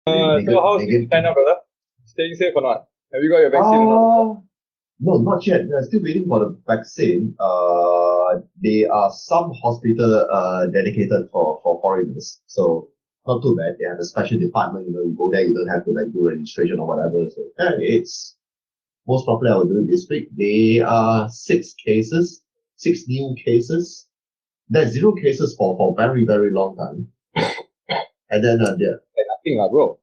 So how's things in China, brother? Staying safe or not? Have you got your vaccine or not? No, not yet. We're still waiting for the vaccine. There are some hospital dedicated for foreigners, so not too bad. They have a special department. You go there, you don't have to like do registration or whatever. So yeah, it's most probably I will do it this week. There are 6 cases, 6 new cases. There's 0 cases for very very long time, and then there Like nothing, bro.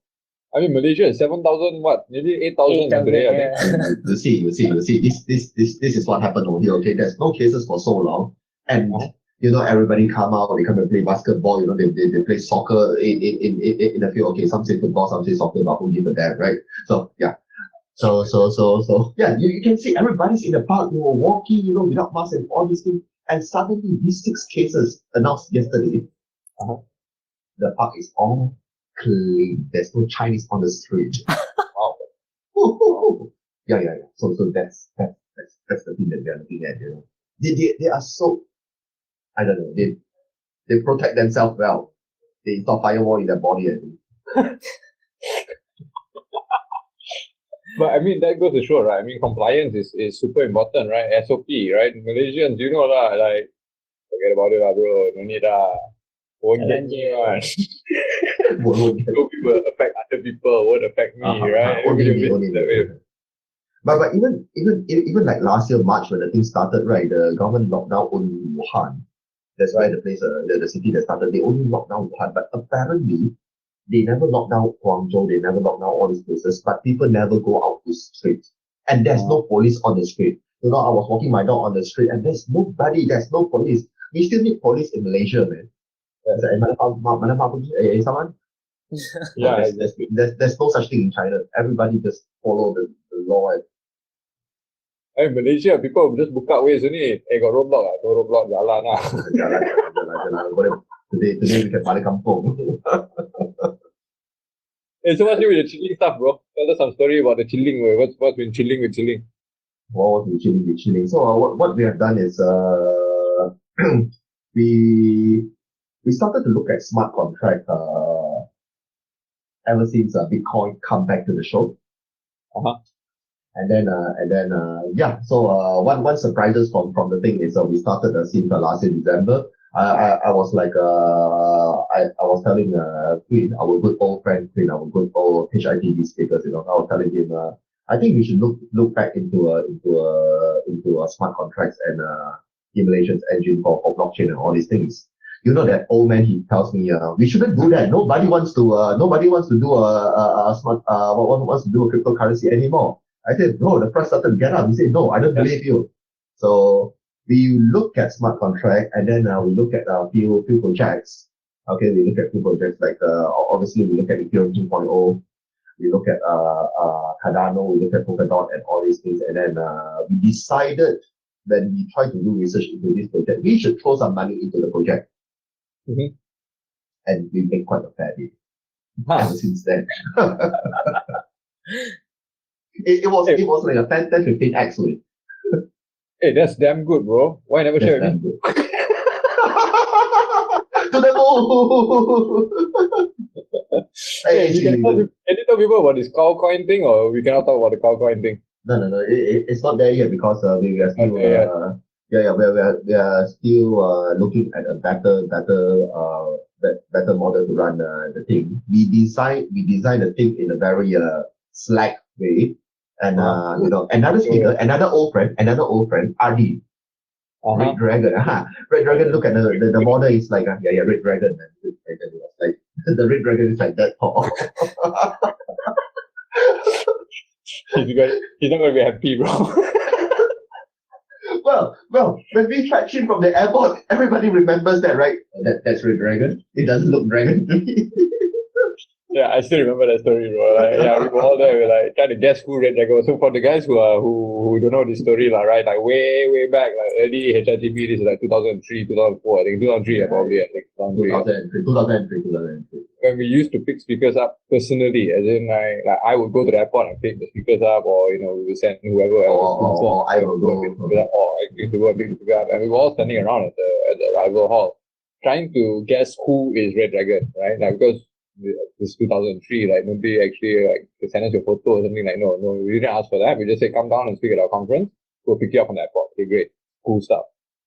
I mean, Malaysia is 7,000, what? Nearly 8,000 today, I think. you see. This is what happened over here. Okay, there's no cases for so long, and Uh-huh. everybody come out, they come and play basketball. They play soccer in the field. Okay, some say football, some say soccer, but who give a damn, right? So yeah, so yeah, you can see everybody's in the park, walking, without masks and all these things, and suddenly these 6 cases announced yesterday, Uh-huh. the park is all clean. There's no Chinese on the street. Wow. Yeah. So that's the thing that we are looking at. They are so, I don't know. They protect themselves well. They install firewall in their body. I think. But I mean, that goes to show, right? I mean, compliance is super important, right? SOP, right? Malaysians, you know, lah, like, forget about it, lah, bro. No need, lah. Won't get me, one. So people affect other people, won't affect me, right? Only Everybody me, thinks only that me. way. But even like last year March when the thing started, right? The government locked down only Wuhan. That's why the place, the city that started, they only locked down Wuhan. But apparently they never locked down Guangzhou, they never locked down all these places, but people never go out to street. And there's no police on the street. I was walking my dog on the street and there's nobody, there's no police. We still need police in Malaysia, man. Someone? No, Yeah, there's no such thing in China. Everybody just follow the law. in Malaysia, people just book out ways only. Got roadblock, go roadblock, jalan lah. Jalan. Today we can balik kampung. Hey, so what's new with the chilling stuff, bro? Tell us some story about the chilling. What's been chilling with chilling? What was chilling? So what we have done is we started to look at smart contract ever since Bitcoin come back to the show. Uh-huh. Yeah. So one surprises from the thing is we started since last year December. I was like I was telling Queen, our good old friend Queen, our good old HITV speakers, I was telling him I think we should look back into smart contracts and simulations engine for blockchain and all these things. That old man, he tells me we shouldn't do that. Nobody wants to do a smart wants to do a cryptocurrency anymore. I said, no, the price started to get up. He said, no, I don't believe you. So we look at smart contract and then we look at a few projects. Okay, we look at few projects like obviously we look at Ethereum 2.0, we look at Cardano, we look at Polkadot and all these things, and then we decided when we try to do research into this project, we should throw some money into the project. Mm-hmm. And we made quite a fair bit ever since then. It was like a 10-15x with. Hey, that's damn good, bro. Why never share with me? To the moon! Hey, can you tell people about this coin thing, or we cannot talk about the coin thing? No. It's not there yet because we are still we are still looking at a better model to run the thing. We design the thing in a very slack way, and another speaker, another old friend, RD. Red Dragon. Red Dragon, look at the model is like Red Dragon. Red Dragon is like the Red Dragon is like that tall. He's not gonna be happy, bro. Well, when we fetch him from the airport, everybody remembers that, right? That's Red Dragon. It doesn't look dragon to me. Yeah, I still remember that story, bro. Like, yeah, we were all there. We were like trying to guess who Red Dragon was. So for the guys who don't know this story, right? Like way back, like early HITB, this is like 2003, 2004. I think 2003, probably. I think 2003. When we used to pick speakers up personally, as in like I would go to the airport and pick the speakers up, or we would send whoever else. Or I will go. Or I used to go and pick the speaker up, and we were all standing around at the arrival hall, trying to guess who is Red Dragon, right? Like because this 2003, like nobody actually like send us your photo or something. Like no, we didn't ask for that. We just say come down and speak at our conference. We'll pick you up from the airport. Okay, great, cool stuff.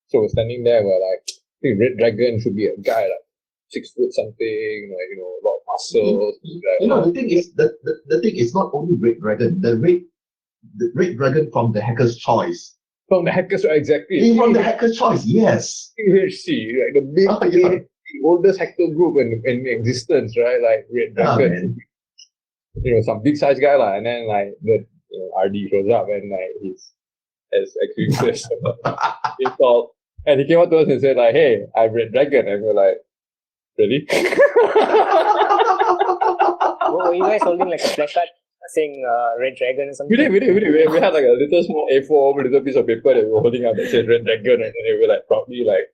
So we're standing there. We're like, I think Red Dragon should be a guy like 6 foot something, like a lot of muscles. The thing is, the thing is not only Red Dragon. The Red Dragon from the Hacker's Choice. From the Hackers, exactly. From the Hacker's Choice, yes. UHC, like the big, the oldest hacker group in existence, right? Like Red Dragon. Some big size guy, and then like the RD shows up and like he's as Xwings. He called and he came up to us and said like, "Hey, I'm Red Dragon," and we're like, "Really?" Were you guys holding like a placard saying Red Dragon or something? We did. We had like a little small A4 little piece of paper that we were holding up that said Red Dragon, and then we were like proudly like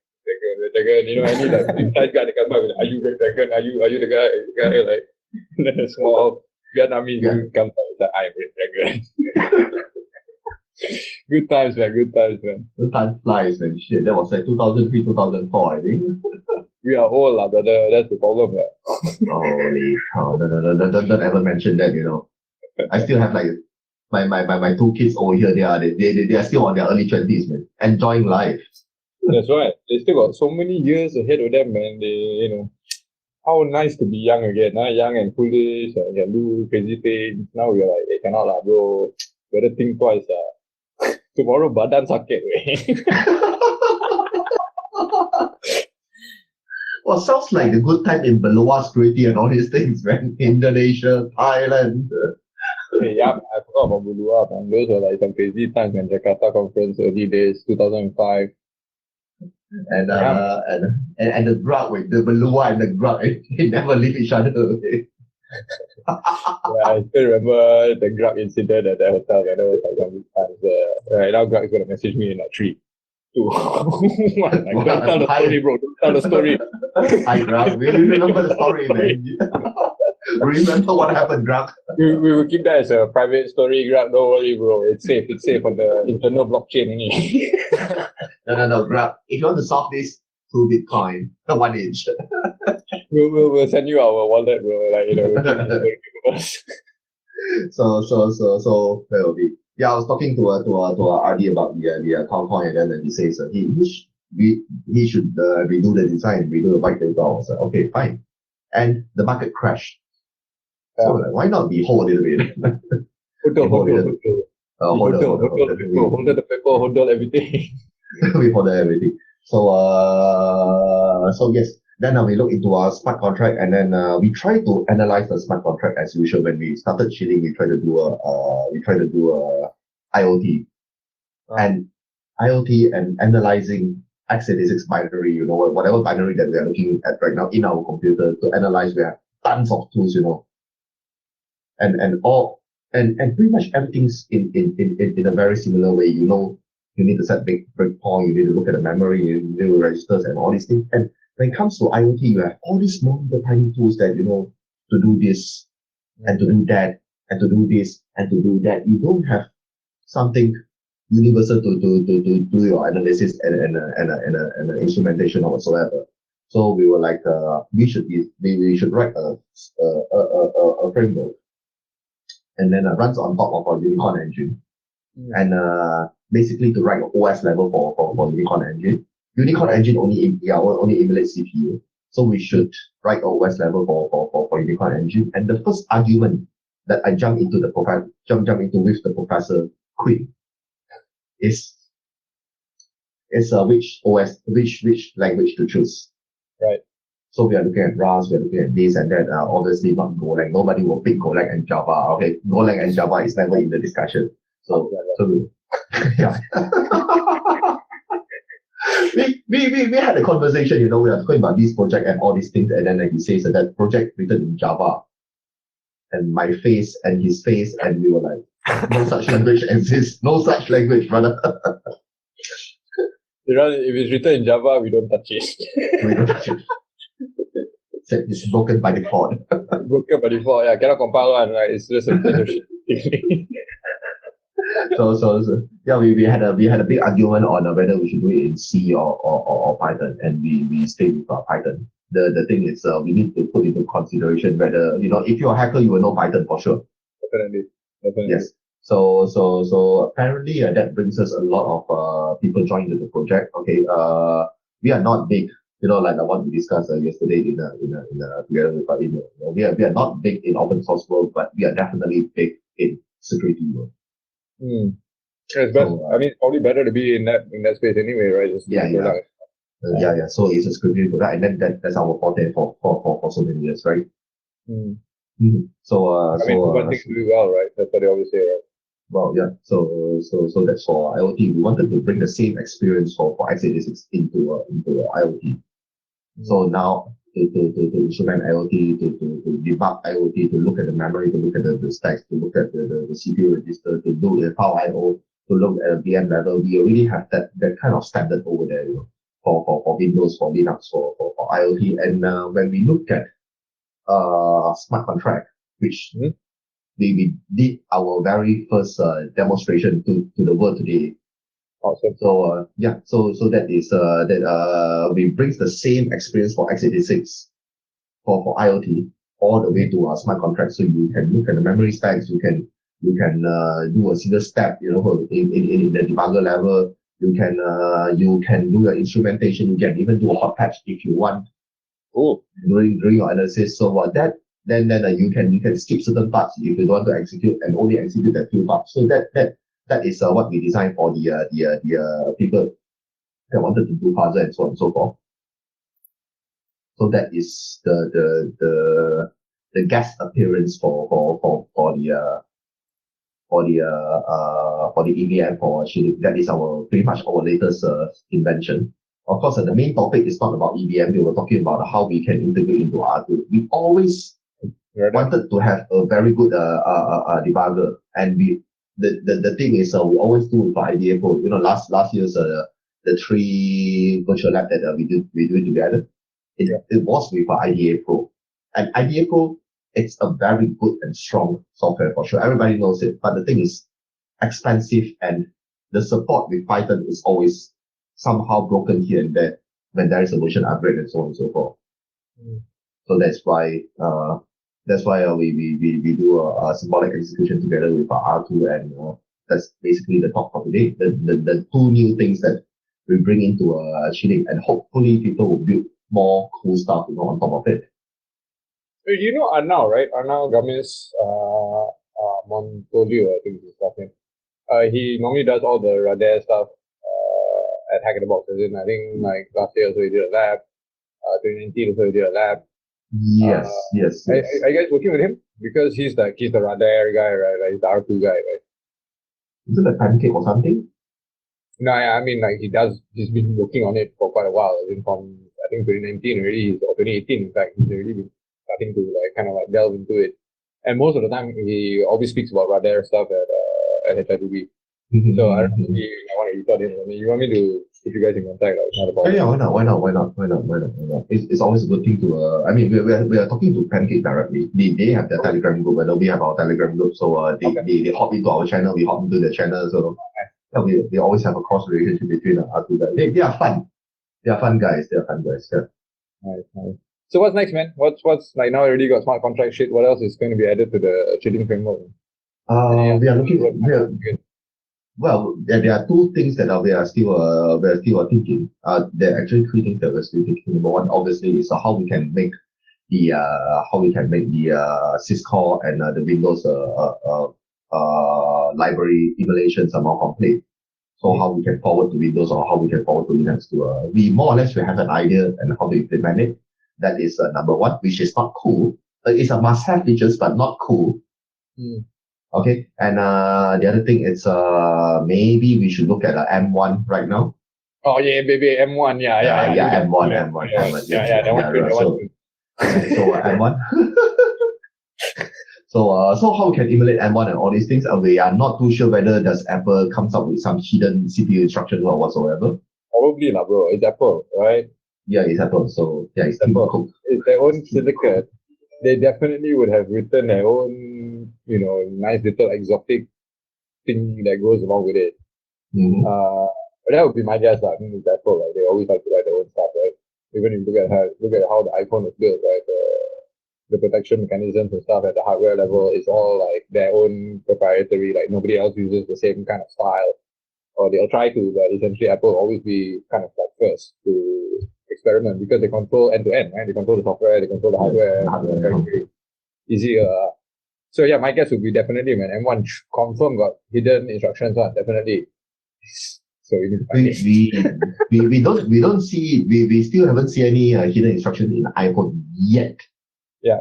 Red Dragon. Any like inside guy that comes up with, "Are you Red Dragon? Are you the guy?" Like and then a small Vietnamese dude comes up with, "I'm Red Dragon." Good times, man. Good time flies, man. Shit, that was like 2003, 2004, I think. We are old, brother. That's the problem, man. Holy cow! Don't ever mention that. I still have like my 2 kids over here. They are still on their early 20s, man, enjoying life. That's right. They still got so many years ahead of them, man. They how nice to be young again, young and foolish, and can do crazy things. Now we're like, hey, cannot lah, bro. Better think twice, Tomorrow badan sakit, Well, sounds like a good time in Beloa security and all these things, man. Indonesia, Thailand. Hey, yeah, I forgot about Beloa, man. Those were like some crazy times in Jakarta conference, early days, 2005. And the grub, the Beloa and the grub, they never leave each other. I still remember the Grug incident at the hotel. That was like some times. Right now, Grug is gonna message me in 3, 2, 1. Like, don't tell the story, bro. Don't tell the story. Hi, Grug. We remember the story, man. Remember what happened, Grug? We will keep that as a private story, Grug. Don't worry, bro. It's safe on the internal blockchain. No, Grug. If you want to solve this, through Bitcoin, 1 inch. We'll send you our wallet, bro. So that will be. Yeah, I was talking to our RD about the account coin, and then he says he should redo the design, redo the white paper. I was like, okay, fine. And the market crashed. So like, why not we hold a little bit? Hold the paper, hold everything. We hold everything. So yes. Then we look into our smart contract, and then we try to analyze the smart contract as usual. When we started chilling, we try to do a IoT, and IoT and analyzing x86 binary. Whatever binary that we are looking at right now in our computer to analyze. We have tons of tools, and pretty much everything's in a very similar way. You need to set breakpoint. You need to look at the memory. You need to do registers and all these things. And when it comes to IoT, you have all these small little tiny tools that, to do this and to do that and to do this and to do that. You don't have something universal to do your analysis and instrumentation or whatsoever. So we were like, we should write a framework, and then runs on top of our Unicorn engine, and basically to write an OS level for Unicorn engine. Unicorn engine only emulates CPU, so we should write OS level for Unicorn engine. And the first argument that I jump into with the professor Quinn is which language to choose. Right. So we are looking at Rust, we are looking at this and that. Obviously not Golang. Nobody will pick Golang and Java. Okay, Golang and Java is never in the discussion. So yeah. We had a conversation, we are talking about this project and all these things, and then he says that project written in Java, and my face and his face, and we were like, no such language exists, no such language, brother. If it's written in Java, we don't touch it. We don't touch it. It's broken by default. Broken by default, yeah, cannot compile one, right? It's just a shit. So yeah, we had a big argument on whether we should do it in C or Python, and we stayed with Python. the thing is we need to put into consideration whether, if you're a hacker, you will know Python for sure. Definitely. Definitely. Yes. So apparently that brings us a lot of people joining the project. Okay. We are not big, like the one we discussed yesterday together with our email. We are not big in open source world, but we are definitely big in security world. Hmm. It's best. I mean, it's probably better to be in that space anyway, right? Just Yeah. So it's a security product, and then that's our forte for so many years, right? Hmm. So I mean, one thing to do well, right? That's what they always say, right? well, yeah. So that's for IoT. We wanted to bring the same experience for x86 into IoT. So now to instrument IoT, to debug IoT, to look at the memory, to look at the stacks, to look at the CPU register, to do the power IO, to look at the VM level, we already have that kind of standard over there, for Windows, for Linux, for IoT. And when we look at smart contract, which we did our very first demonstration to the world today. Awesome. So so that is we brings the same experience for x86 for IoT all the way to smart contracts. So you can look at the memory stacks, you can do a single step, in the debugger level. You can do your instrumentation. You can even do a hot patch if you want. Cool. During your analysis. So that then you can skip certain parts if you don't want to execute and only execute that few parts. So that is what we designed for the people that wanted to do puzzle and so on and so forth. So that is the guest appearance for the EVM for shielding. That is our pretty much our latest invention. Of course, the main topic is not about EVM. We were talking about how we can integrate into R2. We always wanted to have a very good debugger, and the thing is we always do it for IDA Pro. Last year's the 3 virtual lab that we do it together. It was with IDA Pro, and IDA Pro, it's a very good and strong software for sure. Everybody knows it, but the thing is expensive, and the support with Python is always somehow broken here and there when there is a version upgrade and so on and so forth. So that's why we do a symbolic execution together with R2, and that's basically the talk for today. The 2 new things that we bring into shielding, and hopefully people will build more cool stuff on top of it. You know Arnau, right? Arnau Gamis Montolio, I think is his last name. He normally does all the Radar stuff at Hack in the Box. As in, I think like last year also he did a lab. 2019 also he did a lab. Yes. Are you guys working with him? Because he's the Radar guy, right? Like he's the R2 guy, right? Is it a pancake or something? No, I mean like he's been working on it for quite a while. I think from 2019 already, or 2018 in fact, he's already been starting to kind of delve into it. And most of the time he always speaks about Radar stuff at HITB. So I don't know if I want to record him. I mean, you want me to put you guys in contact? It's not about. Yeah, why not? It's always a good thing to. I mean, we are talking to Pancake directly. They have their Telegram group, and we have our Telegram group. So they hop into our channel, we hop into their channel. So we always have a cross relationship between our two guys. They are fun. They are fun guys. Yeah. Nice. So what's next, man? What's like now? Already got smart contract shit. What else is going to be added to the shielding framework? We are looking. Well, there are 2 things that we are still thinking. There are actually 3 things that we're still thinking. Number one, obviously, is how we can make the syscore and the Windows library emulations are more complete. So how we can forward to Windows or how we can forward to Linux to we more or less we have an idea and how to implement it. That is number one, which is not cool. It's a must-have features, but not cool. Okay, and the other thing is maybe we should look at M1 right now. Oh yeah, baby, M1, yeah. M1. Yeah, that one's good. So M1. So how we can emulate M1 and all these things? We are not too sure whether does Apple comes up with some hidden CPU instructions or whatsoever. Probably not, bro. It's Apple, right? Yeah, it's Apple. So yeah, it's Apple. It's their own silicon. They definitely would have written their own, nice little exotic thing that goes along with it. But that would be my guess. I mean, it's Apple, right? They always like to write their own stuff, right? Even if you look at how the iPhone was built, right? The protection mechanisms and stuff at the hardware level is all like their own proprietary. Like nobody else uses the same kind of style, or they'll try to, but essentially Apple will always be kind of like first to experiment because they control end to end, right? They control the software, they control the hardware, very easy. So yeah, my guess would be definitely when M1 confirm got hidden instructions on, definitely. So you need to find it. we don't see we still haven't seen any hidden instructions in iPhone yet. Yeah.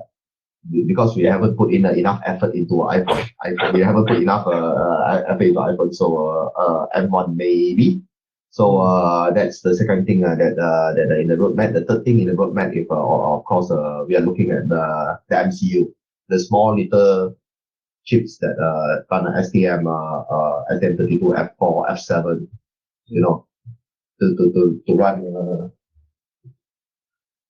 Because we haven't put in enough effort into iPhone. We haven't put enough effort into iPhone. So M1 maybe. So that's the second thing that in the roadmap. The third thing in the roadmap, if of course we are looking at the MCU, the small little chips that run STM32 F4 F7, you know, to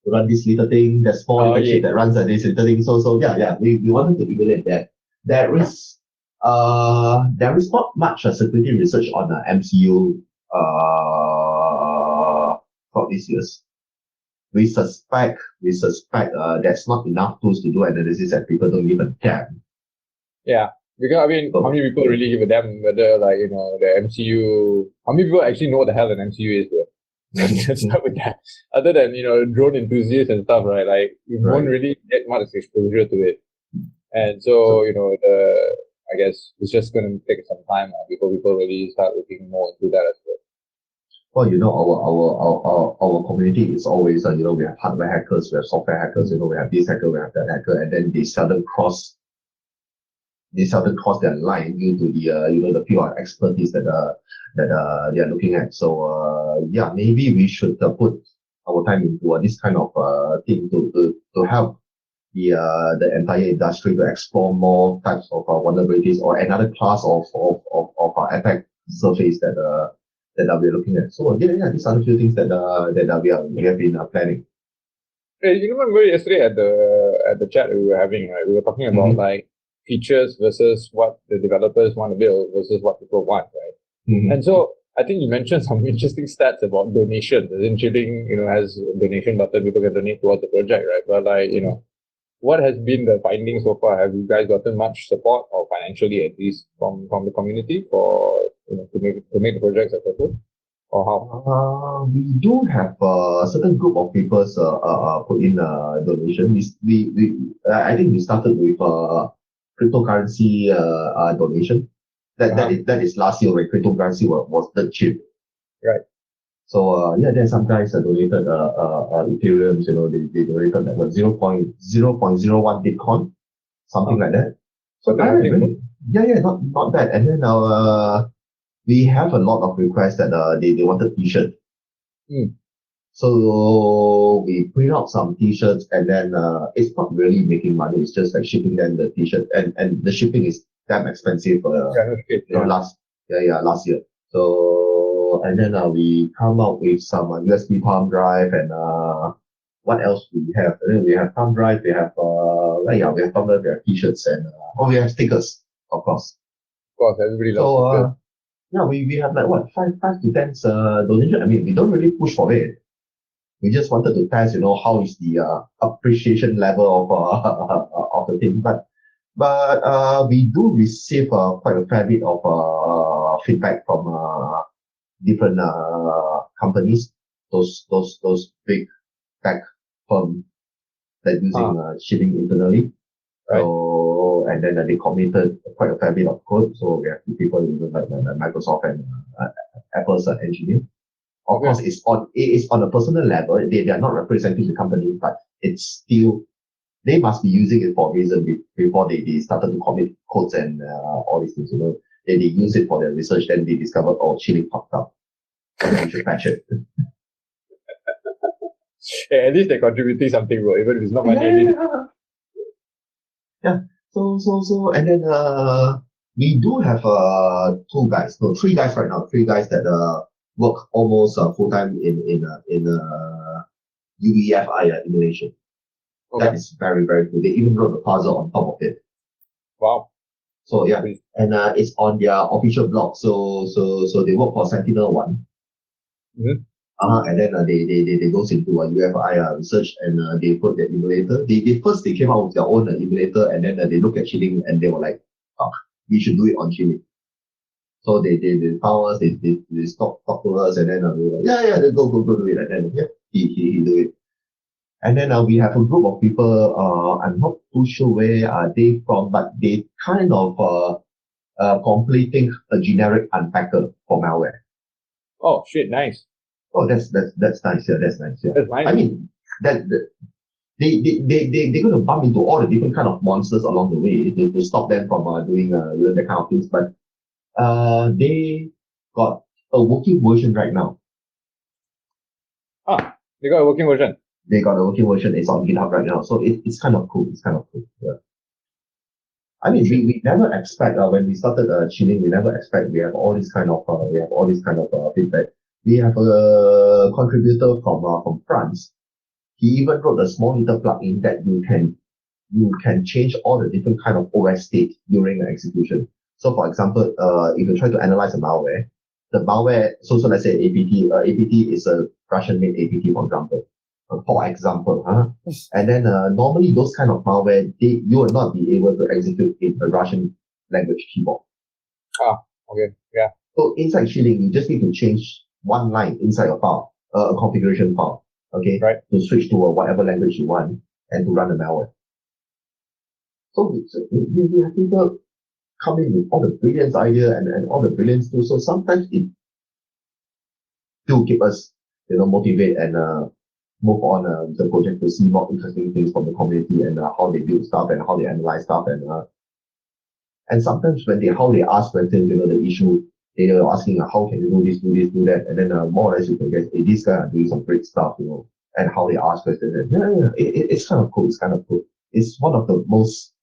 run this little thing, that small little chip that runs this little thing. So yeah, we wanted to emulate that. There is not much security research on MCU for these years. We suspect there's not enough tools to do analysis and people don't give a damn. Yeah, because I mean, how many people really give a damn whether like the MCU? How many people actually know what the hell an MCU is? Let's start with that. Other than drone enthusiasts and stuff, right? Like you won't really get much exposure to it, and so I guess it's just going to take some time before people really start looking more into that as well. Well, our community is always we have hardware hackers, we have software hackers, we have this hacker, we have that hacker, and then they seldom cross their line due to the pure expertise that they are looking at. So yeah, maybe we should put our time into this kind of thing to help the entire industry to explore more types of vulnerabilities or another class of attack surface that we're looking at. So yeah, these are the few things that we have been planning. Hey, remember yesterday at the chat we were having, right? We were talking about like features versus what the developers want to build versus what people want, right? And so I think you mentioned some interesting stats about donations. As in Chilling, has a donation button, people can donate towards the project, right? But like, what has been the findings so far? Have you guys gotten much support, or financially at least, from the community for to make the project successful? Or how? We do have a certain group of people put in a donation. I think we started with cryptocurrency donation. That is last year when cryptocurrency was the cheap. Right. So yeah, then some guys donated Ethereum. They donated like 0.01 Bitcoin, something like that. So not bad. And then we have a lot of requests that they wanted t-shirt. So we print out some t-shirts, and then it's not really making money. It's just like shipping them the t-shirt, and the shipping is damn expensive. Last year. So and then we come out with some USB thumb drive, and what else do we have? And then we have thumb drive. We have we have thumb drive. We have t-shirts, and we have stickers, of course. Of course, everybody loves stickers. Yeah, we have like what 5 to 10 donation. I mean, we don't really push for it. We just wanted to test, how is the appreciation level of the thing. But we do receive quite a fair bit of feedback from different companies, those big tech firms that using shipping internally. Right. So and then they committed quite a fair bit of code. So we have people like Microsoft and Apple's engineer. Of course, it is on a personal level. They are not representing the company, but it's still, they must be using it for a reason before they started to commit codes and all these things. They use it for their research. Then they discovered, Chilling popped up. We should patch it. Yeah, at least they're contributing something, bro. Even if it's not money. Yeah. So and then we do have three guys right now. Three guys that work almost full time in UEFI emulation. Okay. That is very, very good. They even wrote the puzzle on top of it. Wow. So yeah, and it's on their official blog. So they work for Sentinel-1. And then they goes into a UFI research, and they put the emulator. They came out with their own emulator, and then they look at chilling, and they were like, "Fuck, we should do it on chilling." So they found us, they talk to us, and then we were like, yeah, then go do it, and then yeah, he do it. And then we have a group of people. I'm not too sure where are they from, but they kind of completing a generic unpacker for malware. Oh shit, nice. Oh, that's nice. Yeah, that's nice. Yeah. That's nice. I mean, they're going to bump into all the different kind of monsters along the way to stop them from doing that kind of things. But they got a working version right now. They got a working version. They got a working version. It's on GitHub right now, so it's kind of cool. It's kind of cool. Yeah. I mean, we never expect when we started chilling, we never expect we have all this kind of feedback. We have a contributor from France. He even wrote a small little plugin that you can change all the different kind of OS state during the execution. So, for example, if you try to analyze a malware, the malware. So let's say APT. APT is a Russian-made APT, for example. And then normally those kind of malware, you will not be able to execute in a Russian language keyboard. Okay, yeah. So inside chilling, you just need to change one line inside a file, a configuration file, okay, right, to switch to whatever language you want and to run the malware. So we have people come in with all the brilliant idea and all the brilliant tools. So sometimes it do keep us, motivate and move on with the project to see more interesting things from the community and how they build stuff and how they analyze stuff and sometimes how they ask questions, the issue they are asking how can you do this, do that, and then more or less you can guess, hey, these guys are doing some great stuff, and how they ask questions. And it's kind of cool. It's kind of cool. It's one of the most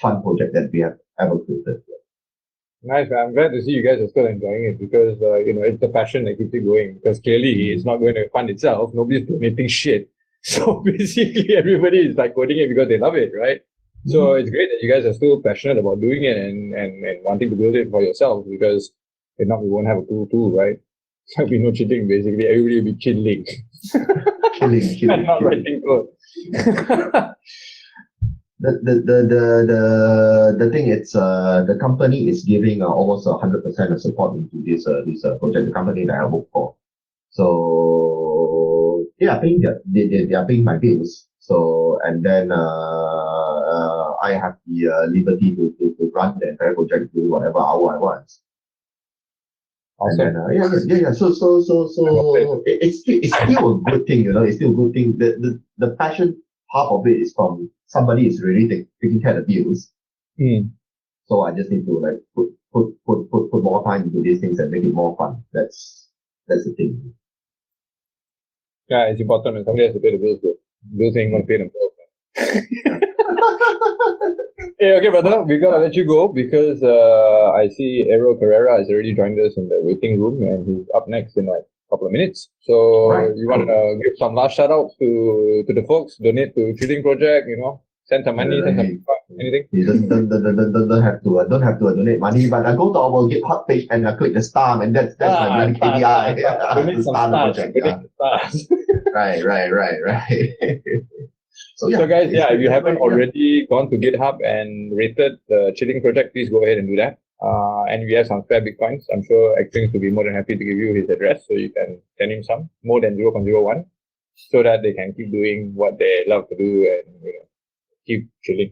fun projects that we have ever created. Nice, man. I'm glad to see you guys are still enjoying it because, it's the passion that keeps it going. Because clearly it's not going to fund itself. Nobody's donating shit. So basically everybody is like coding it because they love it, right? So it's great that you guys are still passionate about doing it and wanting to build it for yourselves because if not, we won't have a cool tool, right? So there'll be no cheating, basically. Everybody will be chilling. Killing. And not writing code. The thing is the company is giving almost 100% of support into this project, the company that I work for. So they are paying they are paying my bills. So and then I have the liberty to run the entire project, do whatever hour I want. Awesome. And then, yeah. So it's still a good thing, It's still a good thing. The passion half of it is from somebody is really taking care of the bills. So I just need to like put more time into these things and make it more fun. That's the thing. Yeah, it's important when somebody has to pay the bills. Bills ain't gonna pay themselves. Hey, okay, brother, we gotta let you go because I see Aero Carrera has already joined us in the waiting room and he's up next in like a couple of minutes. So you want to give some last shout outs to the folks, donate to Cheating Project, send some money, send some anything? You don't have to donate money, but go to our GitHub page and click the star, and that's my main KPI. Donate some stars. Right. So guys, if you haven't already gone to GitHub and rated the Cheating Project, please go ahead and do that. And we have some spare Bitcoins. I'm sure Xwings will be more than happy to give you his address so you can send him some, more than 0.01, so that they can keep doing what they love to do and keep chilling.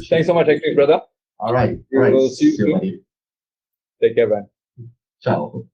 Thanks so much, Xwings, brother. All right. We will see you soon. Take care, man. Ciao.